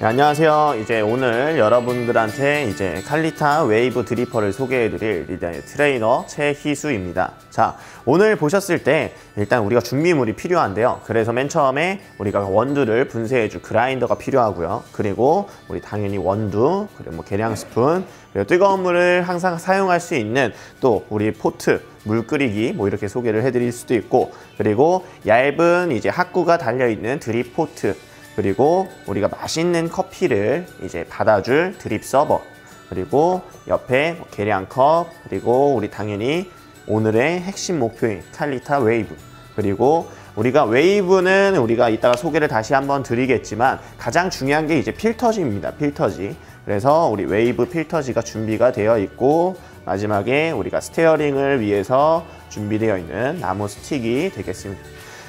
네, 안녕하세요. 이제 오늘 여러분들한테 칼리타 웨이브 드리퍼를 소개해드릴 트레이너 최희수입니다. 자, 오늘 보셨을 때 일단 우리가 준비물이 필요한데요. 그래서 맨 처음에 우리가 원두를 분쇄해줄 그라인더가 필요하고요. 그리고 우리 당연히 원두, 그리고 계량 스푼, 그리고 뜨거운 물을 항상 사용할 수 있는 또 우리 포트, 물 끓이기 이렇게 소개를 해드릴 수도 있고, 그리고 얇은 핫구가 달려있는 드립 포트, 그리고 우리가 맛있는 커피를 받아줄 드립 서버, 그리고 옆에 계량컵, 그리고 우리 당연히 오늘의 핵심 목표인 칼리타 웨이브, 그리고 우리가 웨이브는 우리가 이따가 소개를 다시 한번 드리겠지만 가장 중요한 게 필터지입니다. 필터지. 그래서 우리 웨이브 필터지가 준비가 되어 있고, 마지막에 우리가 스티어링을 위해서 준비되어 있는 나무 스틱이 되겠습니다.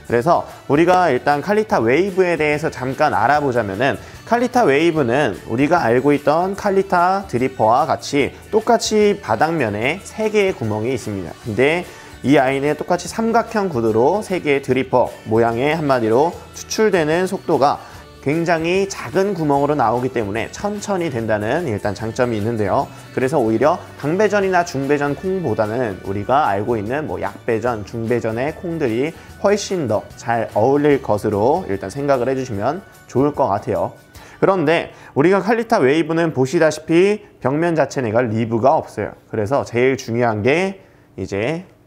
그래서 우리가 일단 칼리타 웨이브에 대해서 잠깐 알아보자면은, 칼리타 웨이브는 우리가 알고 있던 칼리타 드리퍼와 같이 똑같이 바닥면에 3개의 구멍이 있습니다. 근데 이 아이는 똑같이 삼각형 구도로 3개의 드리퍼 모양의, 한마디로 추출되는 속도가 굉장히 작은 구멍으로 나오기 때문에 천천히 된다는 일단 장점이 있는데요. 그래서 오히려 강배전이나 중배전 콩보다는 우리가 알고 있는 약배전, 중배전의 콩들이 훨씬 더 잘 어울릴 것으로 일단 생각을 해주시면 좋을 것 같아요. 그런데 우리가 칼리타 웨이브는 보시다시피 벽면 자체가 리브가 없어요. 그래서 제일 중요한 게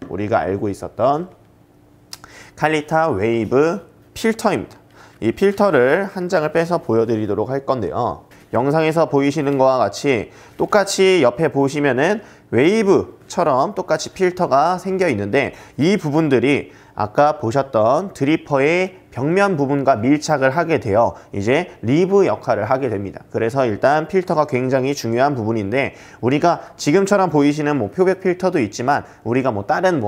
우리가 알고 있었던 칼리타 웨이브 필터입니다. 이 필터를 한 장을 빼서 보여드리도록 할 건데요. 영상에서 보이시는 것과 같이 똑같이 옆에 보시면은 웨이브처럼 똑같이 필터가 생겨 있는데, 이 부분들이 아까 보셨던 드리퍼의 벽면 부분과 밀착을 하게 되어 리브 역할을 하게 됩니다. 그래서 일단 필터가 굉장히 중요한 부분인데, 우리가 지금처럼 보이시는 표백 필터도 있지만 우리가 다른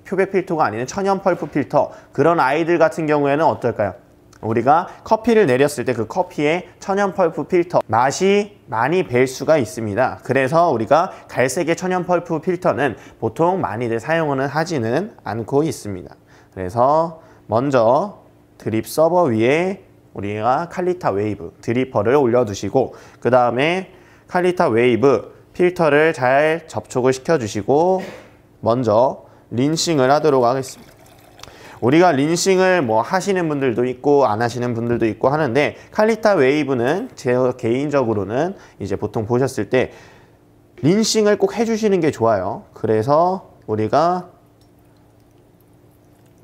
표백 필터가 아닌 천연 펄프 필터, 그런 아이들 같은 경우에는 어떨까요? 우리가 커피를 내렸을 때 그 커피의 천연 펄프 필터 맛이 많이 뵐 수가 있습니다. 그래서 우리가 갈색의 천연 펄프 필터는 보통 많이들 사용은 하지는 않고 있습니다. 그래서 먼저 드립 서버 위에 우리가 칼리타 웨이브 드리퍼를 올려두시고, 그 다음에 칼리타 웨이브 필터를 잘 접촉을 시켜주시고 먼저 린싱을 하도록 하겠습니다. 우리가 린싱을 하시는 분들도 있고 안 하시는 분들도 있고 하는데, 칼리타 웨이브는 제 개인적으로는 보통 보셨을 때 린싱을 꼭 해주시는 게 좋아요. 그래서 우리가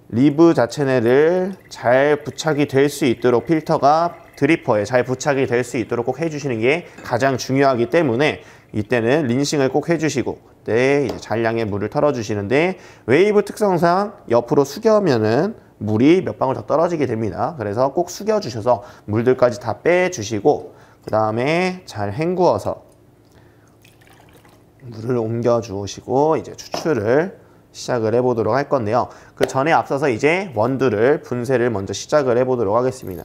리브 자체를 잘 부착이 될 수 있도록, 필터가 드리퍼에 잘 부착이 될 수 있도록 꼭 해주시는 게 가장 중요하기 때문에 이때는 린싱을 꼭 해주시고, 그때 잔량의 물을 털어주시는데, 웨이브 특성상 옆으로 숙여면은 물이 몇 방울 더 떨어지게 됩니다. 그래서 꼭 숙여주셔서 물들까지 다 빼주시고, 그 다음에 잘 헹구어서 물을 옮겨주시고 추출을 시작을 해보도록 할 건데요. 그 전에 앞서서 원두를 분쇄를 먼저 시작을 해보도록 하겠습니다.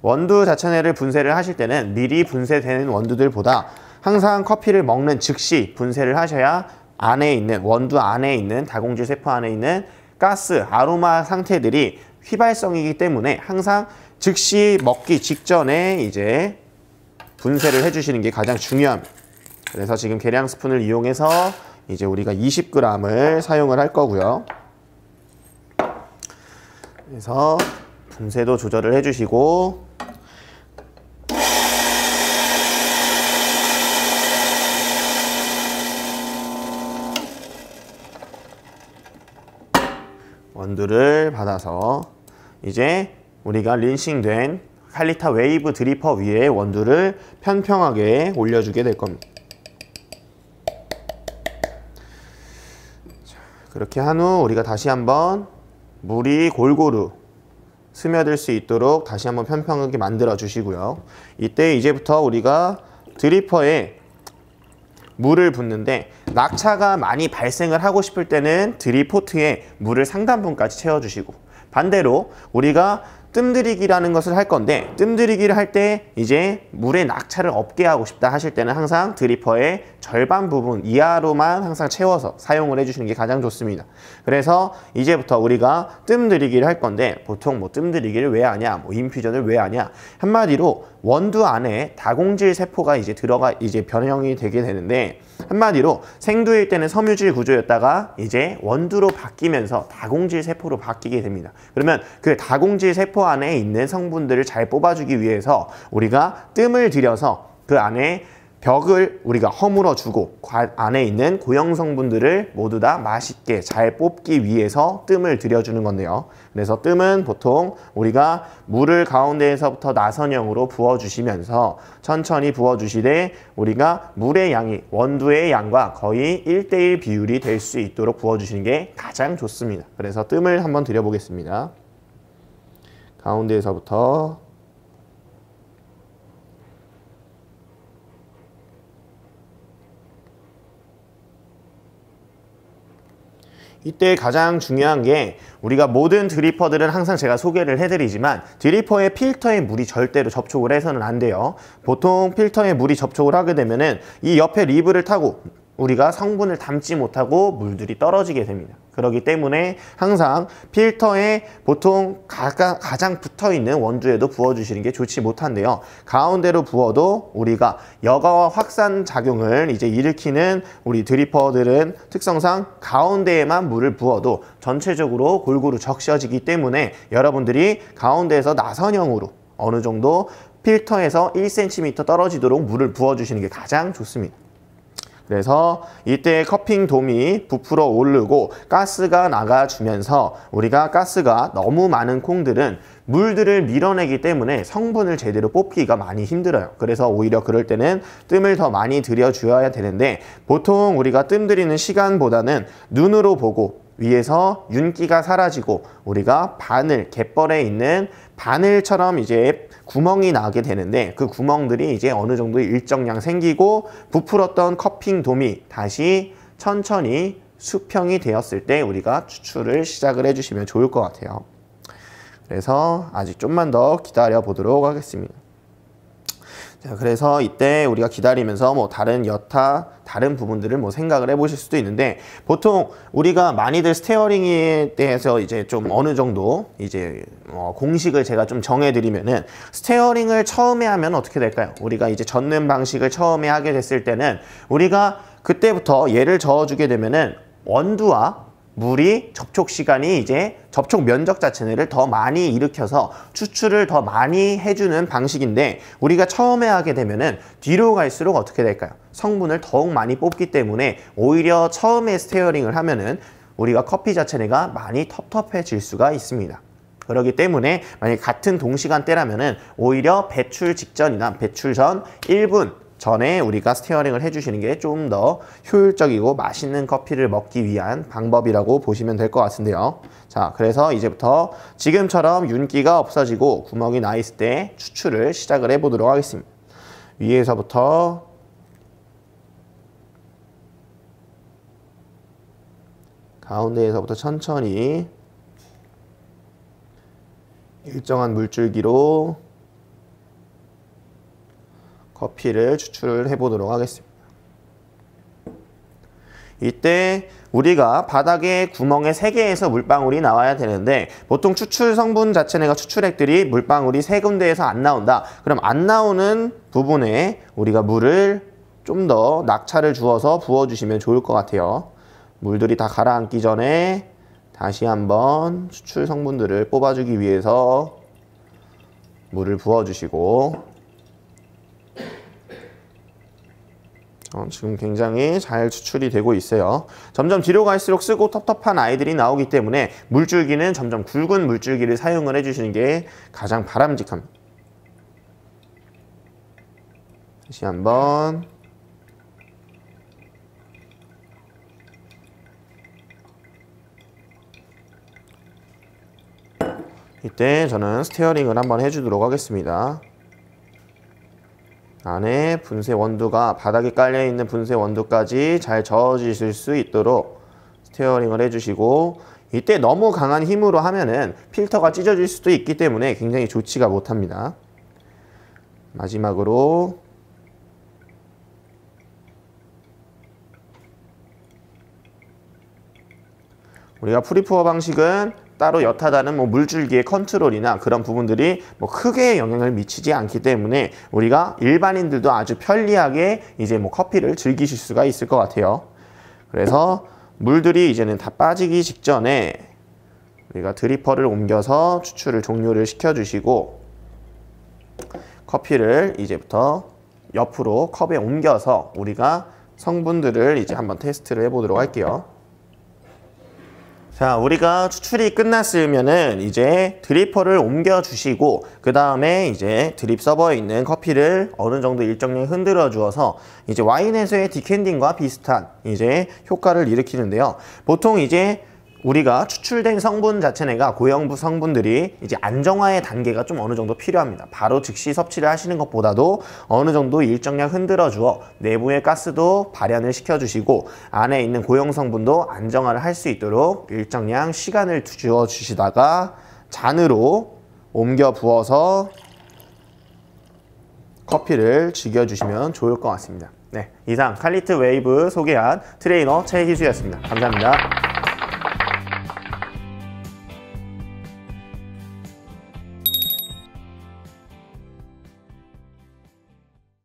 원두 자체를 분쇄를 하실 때는 미리 분쇄되는 원두들보다 항상 커피를 먹는 즉시 분쇄를 하셔야 안에 있는, 원두 안에 있는, 다공질 세포 안에 있는 가스, 아로마 상태들이 휘발성이기 때문에 항상 즉시 먹기 직전에 분쇄를 해주시는 게 가장 중요합니다. 그래서 지금 계량 스푼을 이용해서 우리가 20g을 사용을 할 거고요. 그래서 분쇄도 조절을 해주시고, 원두를 받아서 우리가 린싱된 칼리타 웨이브 드리퍼 위에 원두를 평평하게 올려주게 될 겁니다. 자, 그렇게 한 후 우리가 다시 한번 물이 골고루 스며들 수 있도록 다시 한번 평평하게 만들어 주시고요. 이때 이제부터 우리가 드리퍼에 물을 붓는데, 낙차가 많이 발생을 하고 싶을 때는 드립포트에 물을 상단분까지 채워주시고, 반대로 우리가 뜸들이기라는 것을 할 건데, 뜸들이기를 할 때 이제 물에 낙차를 없게 하고 싶다 하실 때는 항상 드리퍼의 절반 부분 이하로만 항상 채워서 사용을 해주시는 게 가장 좋습니다. 그래서 이제부터 우리가 뜸들이기를 할 건데, 보통 뭐 뜸들이기를 왜 하냐, 뭐 인퓨전을 왜 하냐, 한마디로 원두 안에 다공질 세포가 이제 변형이 되게 되는데, 한마디로 생두일 때는 섬유질 구조였다가 이제 원두로 바뀌면서 다공질 세포로 바뀌게 됩니다. 그러면 그 다공질 세포 안에 있는 성분들을 잘 뽑아주기 위해서 우리가 뜸을 들여서 그 안에 벽을 우리가 허물어 주고 안에 있는 고형 성분들을 모두 다 맛있게 잘 뽑기 위해서 뜸을 들여주는 건데요. 그래서 뜸은 보통 우리가 물을 가운데에서부터 나선형으로 부어주시면서 천천히 부어주시되 우리가 물의 양이 원두의 양과 거의 1:1 비율이 될 수 있도록 부어주시는 게 가장 좋습니다. 그래서 뜸을 한번 들여보겠습니다. 가운데에서부터 이때 가장 중요한 게, 우리가 모든 드리퍼들은 항상 제가 소개를 해드리지만 드리퍼의 필터에 물이 절대로 접촉을 해서는 안 돼요. 보통 필터에 물이 접촉을 하게 되면은 이 옆에 리브를 타고 우리가 성분을 담지 못하고 물들이 떨어지게 됩니다. 그렇기 때문에 항상 필터에 보통 가장 붙어있는 원두에도 부어주시는 게 좋지 못한데요. 가운데로 부어도 우리가 여과와 확산 작용을 이제 일으키는 우리 드리퍼들은 특성상 가운데에만 물을 부어도 전체적으로 골고루 적셔지기 때문에 여러분들이 가운데에서 나선형으로 어느 정도 필터에서 1cm 떨어지도록 물을 부어주시는 게 가장 좋습니다. 그래서 이때 커핑 돔이 부풀어 오르고 가스가 나가주면서 우리가 가스가 너무 많은 콩들은 물들을 밀어내기 때문에 성분을 제대로 뽑기가 많이 힘들어요. 그래서 오히려 그럴 때는 뜸을 더 많이 들여주어야 되는데, 보통 우리가 뜸 들이는 시간보다는 눈으로 보고 위에서 윤기가 사라지고 우리가 바늘, 갯벌에 있는 바늘처럼 이제 구멍이 나게 되는데, 그 구멍들이 이제 어느 정도 일정량 생기고 부풀었던 커핑 돔이 다시 천천히 수평이 되었을 때 우리가 추출을 시작을 해주시면 좋을 것 같아요. 그래서 아직 좀만 더 기다려 보도록 하겠습니다. 자, 그래서 이때 우리가 기다리면서 뭐 다른 부분들을 뭐 생각을 해보실 수도 있는데, 보통 우리가 많이들 스테어링에 대해서 이제 좀 어느 정도 이제 공식을 제가 좀 정해드리면은, 스테어링을 처음에 하면 어떻게 될까요? 우리가 이제 젓는 방식을 처음에 하게 됐을 때는 우리가 그때부터 얘를 저어주게 되면은 원두와 물이 접촉 시간이 이제 접촉 면적 자체를 더 많이 일으켜서 추출을 더 많이 해주는 방식인데, 우리가 처음에 하게 되면은 뒤로 갈수록 어떻게 될까요? 성분을 더욱 많이 뽑기 때문에 오히려 처음에 스테어링을 하면은 우리가 커피 자체가 많이 텁텁해질 수가 있습니다. 그렇기 때문에 만약 같은 동시간대라면은 오히려 배출 직전이나 배출 전 1분 전에 우리가 스티어링을 해주시는 게 좀 더 효율적이고 맛있는 커피를 먹기 위한 방법이라고 보시면 될 것 같은데요. 자, 그래서 이제부터 지금처럼 윤기가 없어지고 구멍이 나 있을 때 추출을 시작을 해보도록 하겠습니다. 위에서부터 가운데에서부터 천천히 일정한 물줄기로 커피를 추출을 해보도록 하겠습니다. 이때 우리가 바닥에 구멍에 3개에서 물방울이 나와야 되는데, 보통 추출 성분 자체가 추출액들이 물방울이 3군데에서 안 나온다. 그럼 안 나오는 부분에 우리가 물을 좀 더 낙차를 주어서 부어주시면 좋을 것 같아요. 물들이 다 가라앉기 전에 다시 한번 추출 성분들을 뽑아주기 위해서 물을 부어주시고, 지금 굉장히 잘 추출이 되고 있어요. 점점 뒤로 갈수록 쓰고 텁텁한 아이들이 나오기 때문에 물줄기는 점점 굵은 물줄기를 사용을 해주시는 게 가장 바람직합니다. 다시 한번 이때 저는 스티어링을 한번 해주도록 하겠습니다. 안에 분쇄 원두가 바닥에 깔려있는 분쇄 원두까지 잘 저어지실 수 있도록 스티어링을 해주시고, 이때 너무 강한 힘으로 하면은 필터가 찢어질 수도 있기 때문에 굉장히 좋지가 못합니다. 마지막으로 우리가 프리푸어 방식은 따로 여타다른 물줄기의 컨트롤이나 그런 부분들이 크게 영향을 미치지 않기 때문에 우리가 일반인들도 아주 편리하게 이제 커피를 즐기실 수가 있을 것 같아요. 그래서 물들이 이제는 다 빠지기 직전에 우리가 드리퍼를 옮겨서 추출을 종료를 시켜주시고 커피를 이제부터 옆으로 컵에 옮겨서 우리가 성분들을 이제 한번 테스트를 해보도록 할게요. 자, 우리가 추출이 끝났으면은 이제 드리퍼를 옮겨 주시고 그 다음에 이제 드립 서버에 있는 커피를 어느 정도 일정량 흔들어 주어서 이제 와인에서의 디캔딩과 비슷한 이제 효과를 일으키는데요. 보통 이제 우리가 추출된 성분 자체가 고형부 성분들이 이제 안정화의 단계가 좀 어느 정도 필요합니다. 바로 즉시 섭취를 하시는 것보다도 어느 정도 일정량 흔들어 주어 내부의 가스도 발현을 시켜주시고 안에 있는 고형 성분도 안정화를 할 수 있도록 일정량 시간을 주어 주시다가 잔으로 옮겨 부어서 커피를 즐겨주시면 좋을 것 같습니다. 네, 이상 칼리트 웨이브 소개한 트레이너 최희수였습니다. 감사합니다.